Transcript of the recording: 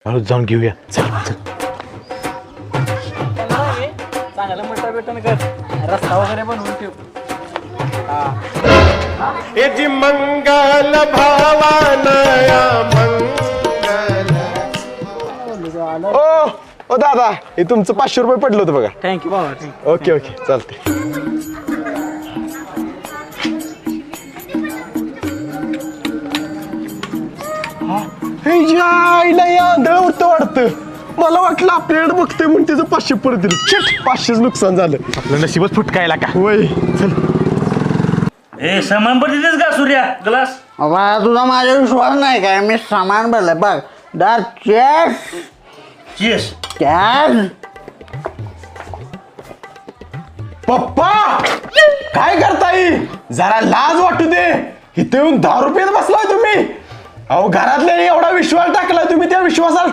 हळूच जाऊन घेऊया. चल चल. चांगलं मोठा बेटन कर रस्ता वगैरे बनवून ठेव. यजी मंगल भावानया मंगल. ओ दादा हे तुमचं 500 रुपये पडलं होतं बघा. थँक्यू बाबा थँक्यू. ओके ओके चालते. आईला आंधळ होतं वाटतं. मला वाटलं आपल्याकडे बघतोय म्हणून त्याचं 500 परत दिलं. शिट 500च नुकसान झालं. आपलं नशीबच फुटकायला का. वय चल. ए सामान पण दिलेस का सूर्या ग्लास? बाबा तुझा माझ्या विश्वास नाही काय मी सामान भरलं बघ. दार चेस चेस कॅश. पप्पा काय करताय? जरा लाज वाटू दे. इथे येऊन 10 रुपयात बसलाय तुम्ही. अहो घरातल्याने एवढा विश्वास टाकला तुम्ही त्या विश्वासाला